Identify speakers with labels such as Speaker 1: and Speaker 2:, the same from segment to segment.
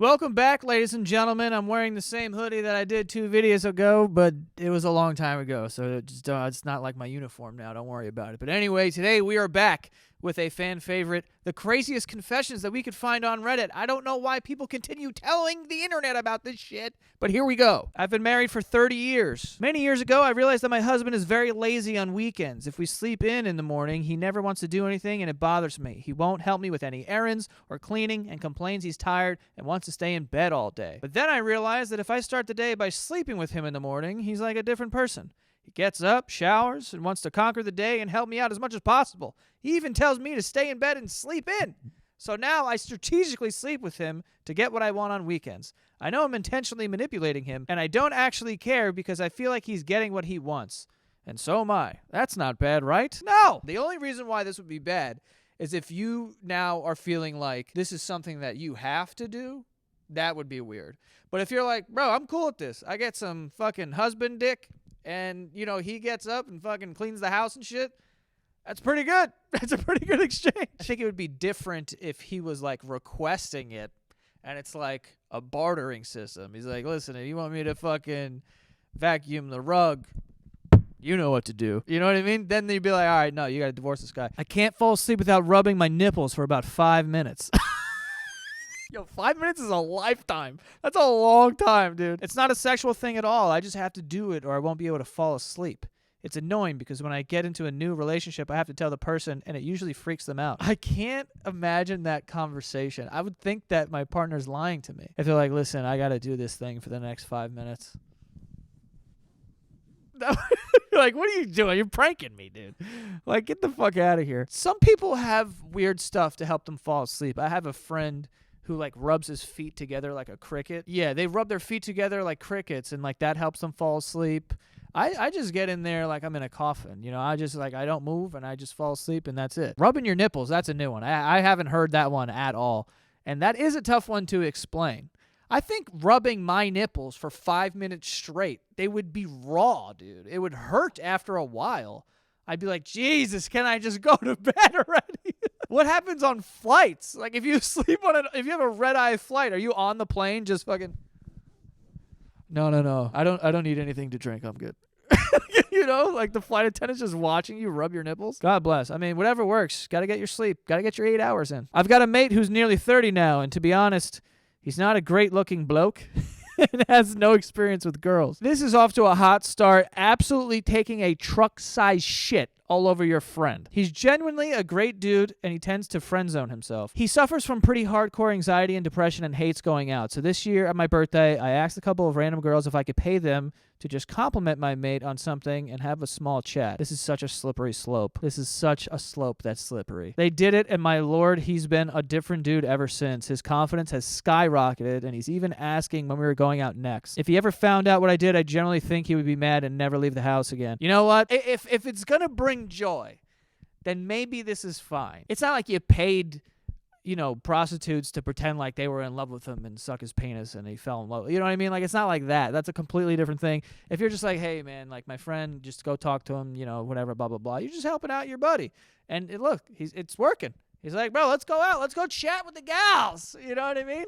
Speaker 1: Welcome back, ladies and gentlemen. I'm wearing the same hoodie that I did 2 videos ago, but it was a long time ago, so it's not like my uniform now. Don't worry about it. But anyway, today we are back with a fan favorite, the craziest confessions that we could find on Reddit. I don't know why people continue telling the internet about this shit, but here we go. I've been married for 30 years. Many years ago, I realized that my husband is very lazy on weekends. If we sleep in the morning, he never wants to do anything, and it bothers me. He won't help me with any errands or cleaning and complains he's tired and wants to stay in bed all day. But then I realized that if I start the day by sleeping with him in the morning, he's like a different person. He gets up, showers, and wants to conquer the day and help me out as much as possible. He even tells me to stay in bed and sleep in. So now I strategically sleep with him to get what I want on weekends. I know I'm intentionally manipulating him, and I don't actually care because I feel like he's getting what he wants. And so am I. That's not bad, right? No! The only reason why this would be bad is if you now are feeling like this is something that you have to do, that would be weird. But if you're like, bro, I'm cool with this. I get some fucking husband dick, and, you know, he gets up and fucking cleans the house and shit, that's pretty good. That's a pretty good exchange. I think it would be different if he was, like, requesting it, and it's like a bartering system. He's like, listen, if you want me to fucking vacuum the rug, you know what to do. You know what I mean? Then they'd be like, all right, no, you got to divorce this guy. I can't fall asleep without rubbing my nipples for about 5 minutes. Yo, 5 minutes is a lifetime. That's a long time, dude. It's not a sexual thing at all. I just have to do it or I won't be able to fall asleep. It's annoying because when I get into a new relationship, I have to tell the person, and it usually freaks them out. I can't imagine that conversation. I would think that my partner's lying to me. If they're like, listen, I got to do this thing for the next 5 minutes. Like, what are you doing? You're pranking me, dude. Like, get the fuck out of here. Some people have weird stuff to help them fall asleep. I have a friend who, like, rubs his feet together like a cricket. Yeah, they rub their feet together like crickets, and, like, that helps them fall asleep. I just get in there like I'm in a coffin. You know, I don't move, and I just fall asleep, and that's it. Rubbing your nipples, that's a new one. I haven't heard that one at all, and that is a tough one to explain. I think rubbing my nipples for 5 minutes straight, they would be raw, dude. It would hurt after a while. I'd be like, Jesus, can I just go to bed already? What happens on flights? Like, if you sleep on if you have a red-eye flight, are you on the plane just fucking? No. I don't need anything to drink. I'm good. You know, like the flight attendant's just watching you rub your nipples. God bless. I mean, whatever works. Got to get your sleep. Got to get your 8 hours in. I've got a mate who's nearly 30 now, and to be honest, he's not a great-looking bloke and has no experience with girls. This is off to a hot start, absolutely taking a truck-sized shit all over your friend. He's genuinely a great dude, and he tends to friend zone himself. He suffers from pretty hardcore anxiety and depression and hates going out. So this year at my birthday, I asked a couple of random girls if I could pay them to just compliment my mate on something and have a small chat. This is such a slippery slope. This is such a slope that's slippery. They did it, and my lord, he's been a different dude ever since. His confidence has skyrocketed, and he's even asking when we were going out next. If he ever found out what I did, I generally think he would be mad and never leave the house again. You know what? If it's gonna bring joy, then maybe this is fine. It's not like you paid, you know, prostitutes to pretend like they were in love with him and suck his penis and he fell in love. You know what I mean? Like, it's not like that. That's a completely different thing. If you're just like, hey, man, like, my friend, just go talk to him, you know, whatever, blah, blah, blah. You're just helping out your buddy. And look, it's working. He's like, bro, let's go out. Let's go chat with the gals. You know what I mean?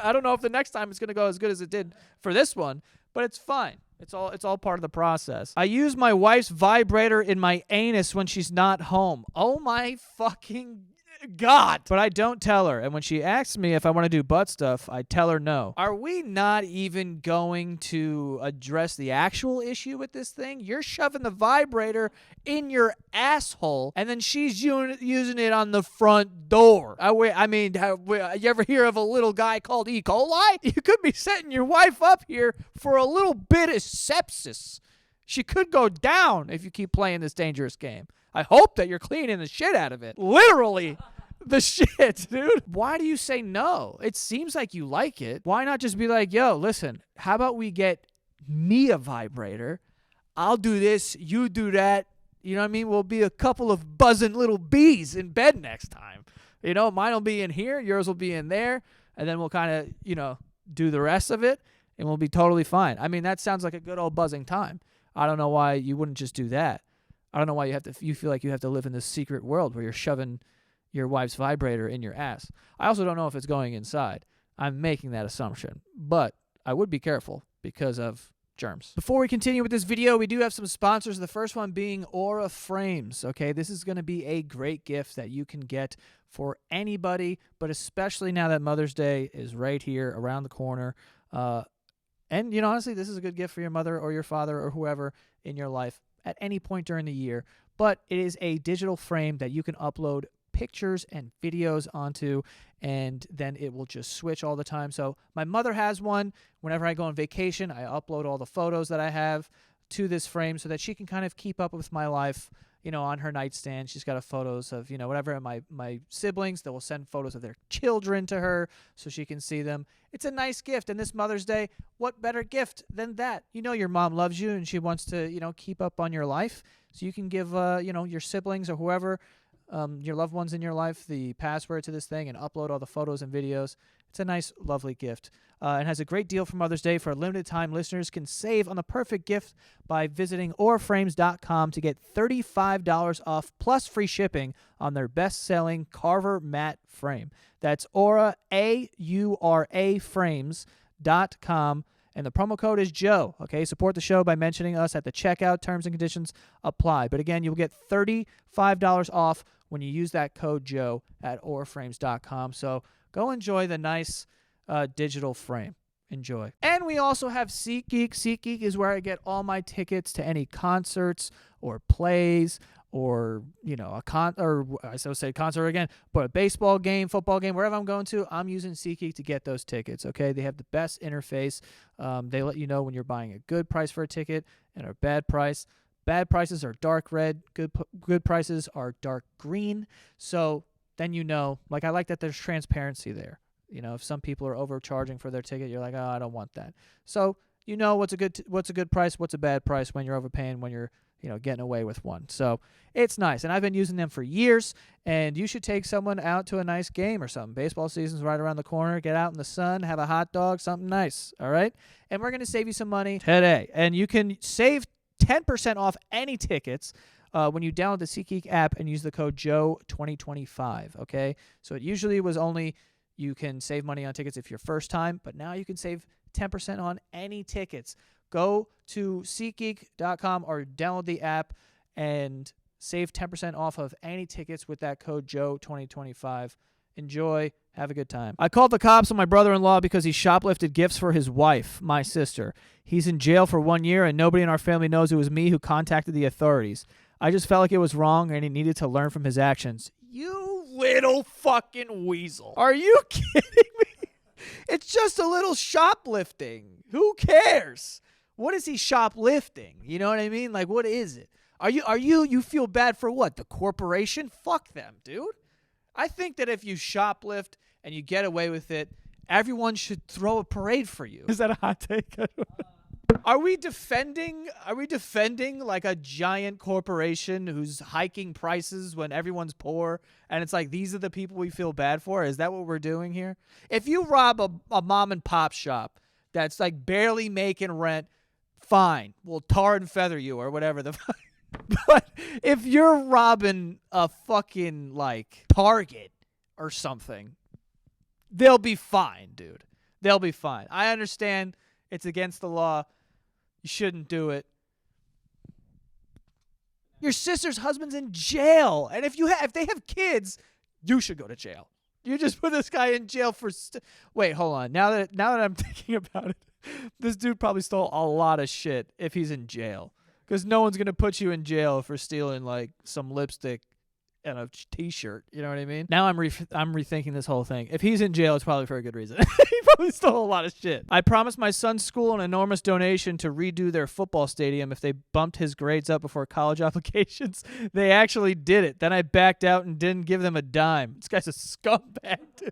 Speaker 1: I don't know if the next time it's going to go as good as it did for this one, but it's fine. It's all part of the process. I use my wife's vibrator in my anus when she's not home. Oh my fucking God. But I don't tell her. And when she asks me if I want to do butt stuff, I tell her no. Are we not even going to address the actual issue with this thing? You're shoving the vibrator in your asshole, and then she's using it on the front door. I mean, you ever hear of a little guy called E. coli? You could be setting your wife up here for a little bit of sepsis. She could go down if you keep playing this dangerous game. I hope that you're cleaning the shit out of it. Literally, the shit, dude. Why do you say no? It seems like you like it. Why not just be like, yo, listen, how about we get me a vibrator? I'll do this, you do that. You know what I mean? We'll be a couple of buzzing little bees in bed next time. You know, mine will be in here, yours will be in there, and then we'll kind of, you know, do the rest of it, and we'll be totally fine. I mean, that sounds like a good old buzzing time. I don't know why you wouldn't just do that. I don't know why you feel like you have to live in this secret world where you're shoving your wife's vibrator in your ass. I also don't know if it's going inside. I'm making that assumption, but I would be careful because of germs. Before we continue with this video, we do have some sponsors. The first one being Aura Frames. Okay, this is going to be a great gift that you can get for anybody, but especially now that Mother's Day is right here around the corner. And, you know, honestly, this is a good gift for your mother or your father or whoever in your life at any point during the year. But it is a digital frame that you can upload pictures and videos onto, and then it will just switch all the time. So my mother has one. Whenever I go on vacation, I upload all the photos that I have to this frame so that she can kind of keep up with my life, you know, on her nightstand. She's got photos of, you know, whatever, my siblings that will send photos of their children to her so she can see them. It's a nice gift. And this Mother's Day, what better gift than that? You know your mom loves you and she wants to, you know, keep up on your life. So you can give, you know, your siblings or whoever, your loved ones in your life, the password to this thing and upload all the photos and videos. It's a nice, lovely gift. And has a great deal for Mother's Day. For a limited time, listeners can save on the perfect gift by visiting auraframes.com to get $35 off plus free shipping on their best-selling Carver matte frame. That's Aura, A-U-R-A frames.com. And the promo code is Joe. Okay, support the show by mentioning us at the checkout. Terms and conditions apply. But again, you'll get $35 off when you use that code Joe at auraframes.com. So go enjoy the nice digital frame. Enjoy. And we also have SeatGeek. SeatGeek is where I get all my tickets to any concerts or plays or, you know, concert again, but a baseball game, football game, wherever I'm going to, I'm using SeatGeek to get those tickets, okay? They have the best interface. They let you know when you're buying a good price for a ticket and a bad price. Bad prices are dark red. Good prices are dark green. So then you know, like I like that there's transparency there. You know, if some people are overcharging for their ticket, you're like, oh, I don't want that. So you know what's a good price, what's a bad price when you're overpaying, when you're, you know, getting away with one. So it's nice. And I've been using them for years, and you should take someone out to a nice game or something. Baseball season's right around the corner. Get out in the sun, have a hot dog, something nice, all right? And we're going to save you some money today. And you can save 10% off any tickets when you download the SeatGeek app and use the code Joe2025, okay? So it usually was only you can save money on tickets if you're first time, but now you can save 10% on any tickets. Go to SeatGeek.com or download the app and save 10% off of any tickets with that code Joe2025. Enjoy. Have a good time. I called the cops on my brother-in-law because he shoplifted gifts for his wife, my sister. He's in jail for 1 year, and nobody in our family knows it was me who contacted the authorities. I just felt like it was wrong, and he needed to learn from his actions. You little fucking weasel. Are you kidding me? It's just a little shoplifting. Who cares? What is he shoplifting? You know what I mean? Like, what is it? You feel bad for what? The corporation? Fuck them, dude. I think that if you shoplift and you get away with it, everyone should throw a parade for you. Is that a hot take? Are we defending like a giant corporation who's hiking prices when everyone's poor, and it's like these are the people we feel bad for? Is that what we're doing here? If you rob a mom and pop shop that's like barely making rent, fine, we'll tar and feather you or whatever the fuck. But if you're robbing a fucking like Target or something, they'll be fine, dude. They'll be fine. I understand it's against the law. You shouldn't do it. Your sister's husband's in jail, and if they have kids, you should go to jail. You just put this guy in jail for wait, hold on. Now that I'm thinking about it, this dude probably stole a lot of shit if he's in jail. Because no one's going to put you in jail for stealing, like, some lipstick and a T-shirt. You know what I mean? Now I'm rethinking this whole thing. If he's in jail, it's probably for a good reason. He probably stole a lot of shit. I promised my son's school an enormous donation to redo their football stadium if they bumped his grades up before college applications. They actually did it. Then I backed out and didn't give them a dime. This guy's a scumbag, dude.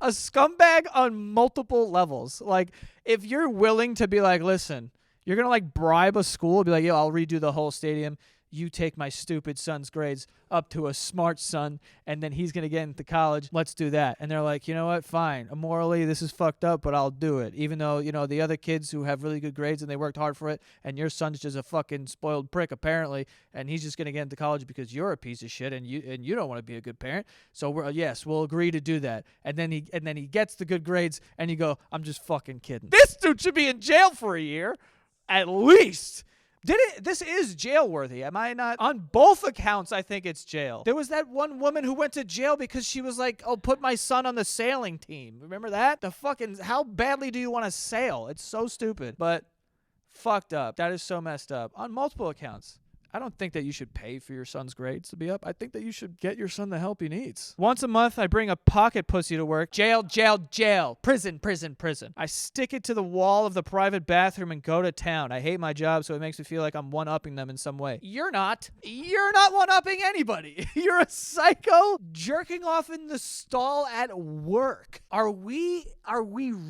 Speaker 1: A scumbag on multiple levels. Like, if you're willing to be like, listen, you're going to, like, bribe a school, be like, yo, I'll redo the whole stadium. you take my stupid son's grades up to a smart son, and then he's going to get into college. Let's do that. And they're like, you know what? Fine. Morally, this is fucked up, but I'll do it. Even though, the other kids who have really good grades and they worked hard for it, and your son's just a fucking spoiled prick, apparently, and he's just going to get into college because you're a piece of shit and you don't want to be a good parent. So, we'll agree to do that. And then he gets the good grades, and you go, I'm just fucking kidding. This dude should be in jail for a year, at least. This is jail worthy, am I not? On both accounts, I think it's jail. There was that one woman who went to jail because she was like, oh, put my son on the sailing team. Remember that? How badly do you want to sail? It's so stupid, but fucked up. That is so messed up. On multiple accounts. I don't think that you should pay for your son's grades to be up. I think that you should get your son the help he needs. Once a month, I bring a pocket pussy to work. Jail, jail, jail. Prison, prison, prison. I stick it to the wall of the private bathroom and go to town. I hate my job, so it makes me feel like I'm one-upping them in some way. You're not. You're not one-upping anybody. You're a psycho jerking off in the stall at work. Are we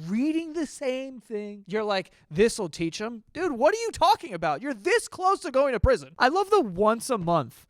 Speaker 1: reading the same thing? You're like, this'll teach him? Dude, what are you talking about? You're this close to going to prison. I love the once a month.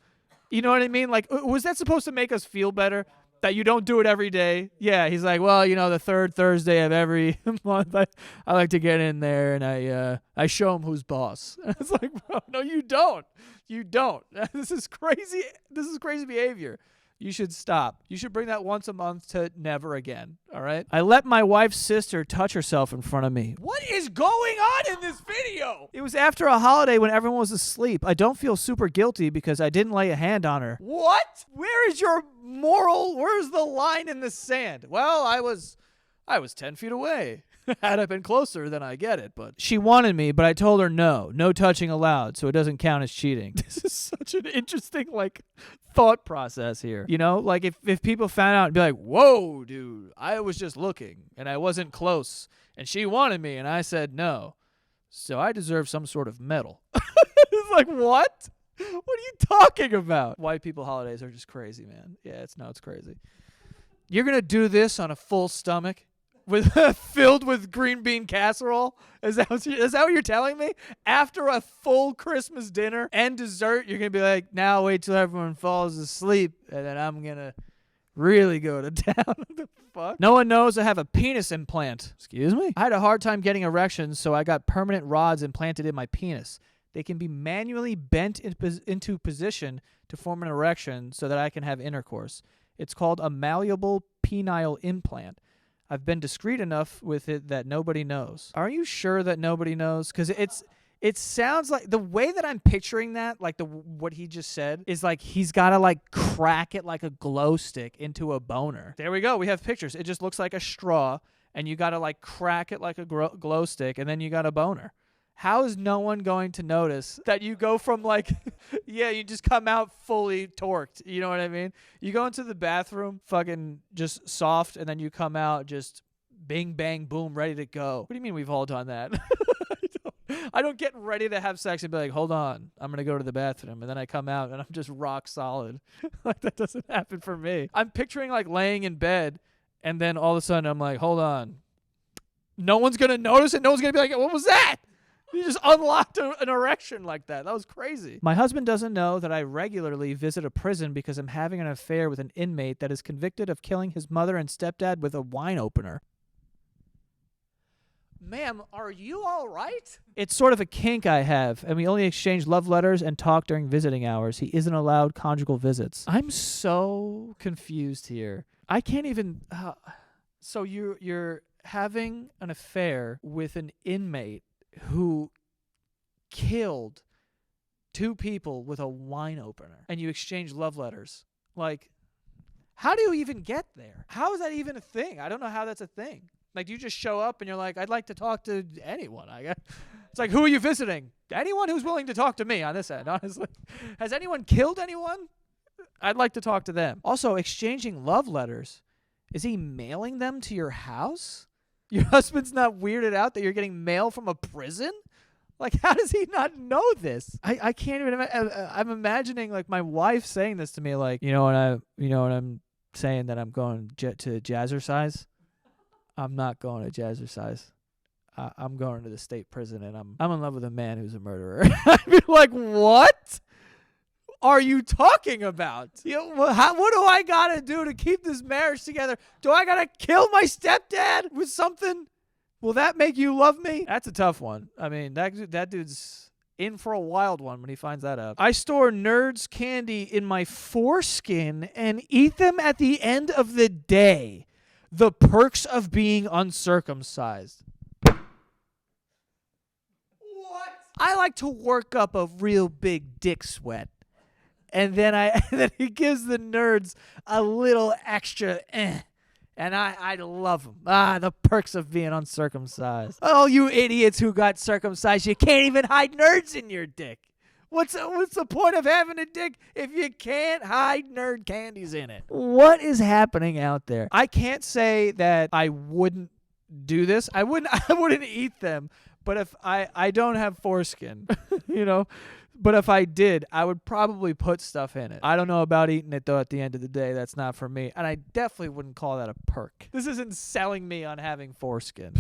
Speaker 1: You know what I mean? Like, was that supposed to make us feel better? That you don't do it every day? Yeah, he's like, well, the third Thursday of every month, I like to get in there and I show him who's boss. It's like, bro, no, you don't. You don't. This is crazy. This is crazy behavior. You should stop. You should bring that once a month to never again, all right? I let my wife's sister touch herself in front of me. What is going on in this video? It was after a holiday when everyone was asleep. I don't feel super guilty because I didn't lay a hand on her. What? Where is your moral? Where's the line in the sand? Well, I was 10 feet away. Had I been closer, then I get it, but she wanted me, but I told her no touching allowed, so it doesn't count as cheating. This is such an interesting, thought process here. If people found out and be like, whoa, dude, I was just looking, and I wasn't close, and she wanted me, and I said no, so I deserve some sort of medal. It's like, what? What are you talking about? White people holidays are just crazy, man. Yeah, it's crazy. You're going to do this on a full stomach? Filled with green bean casserole? Is that what you're telling me? After a full Christmas dinner and dessert, you're going to be like, now wait till everyone falls asleep, and then I'm going to really go to town. What the fuck? No one knows I have a penis implant. Excuse me? I had a hard time getting erections, so I got permanent rods implanted in my penis. They can be manually bent into position to form an erection so that I can have intercourse. It's called a malleable penile implant. I've been discreet enough with it that nobody knows. Are you sure that nobody knows? Because it sounds like the way that I'm picturing that, what he just said, is like he's got to crack it like a glow stick into a boner. There we go. We have pictures. It just looks like a straw, and you got to crack it like a glow stick, and then you got a boner. How is no one going to notice that you go from you just come out fully torqued? You know what I mean? You go into the bathroom fucking just soft, and then you come out just bing, bang, boom, ready to go. What do you mean we've all done that? I don't get ready to have sex and be like, hold on, I'm going to go to the bathroom. And then I come out and I'm just rock solid. That doesn't happen for me. I'm picturing laying in bed, and then all of a sudden I'm like, hold on. No one's going to notice it. No one's going to be like, what was that? You just unlocked an erection like that. That was crazy. My husband doesn't know that I regularly visit a prison because I'm having an affair with an inmate that is convicted of killing his mother and stepdad with a wine opener. Ma'am, are you all right? It's sort of a kink I have, and we only exchange love letters and talk during visiting hours. He isn't allowed conjugal visits. I'm so confused here. I can't even... So you're having an affair with an inmate who killed two people with a wine opener, and you exchange love letters. How do you even get there? How is that even a thing? I don't know how that's a thing. You just show up and you're like, I'd like to talk to anyone. It's like, who are you visiting? Anyone who's willing to talk to me on this end, honestly. Has anyone killed anyone? I'd like to talk to them. Also, exchanging love letters. Is he mailing them to your house? Your husband's not weirded out that you're getting mail from a prison? How does he not know this? I can't even imagine. I'm imagining my wife saying this to me, you know what I'm saying, that I'm going to Jazzercise? I'm not going to Jazzercise. I'm going to the state prison, and I'm in love with a man who's a murderer. I'd be like, what? are you talking about? What do I got to do to keep this marriage together? Do I got to kill my stepdad with something? Will that make you love me? That's a tough one. I mean, that dude's in for a wild one when he finds that out. I store Nerds candy in my foreskin and eat them at the end of the day. The perks of being uncircumcised. What? I like to work up a real big dick sweat. And then he gives the nerds a little extra And I love them. The perks of being uncircumcised. Oh, you idiots who got circumcised, you can't even hide nerds in your dick. What's the point of having a dick if you can't hide nerd candies in it? What is happening out there? I can't say that I wouldn't do this. I wouldn't eat them. But if I don't have foreskin, But if I did, I would probably put stuff in it. I don't know about eating it, though, at the end of the day. That's not for me. And I definitely wouldn't call that a perk. This isn't selling me on having foreskin.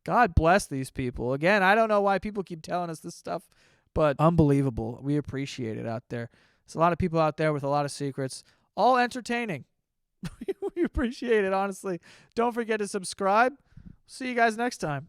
Speaker 1: God bless these people. Again, I don't know why people keep telling us this stuff, but unbelievable. We appreciate it out there. There's a lot of people out there with a lot of secrets, all entertaining. We appreciate it, honestly. Don't forget to subscribe. See you guys next time.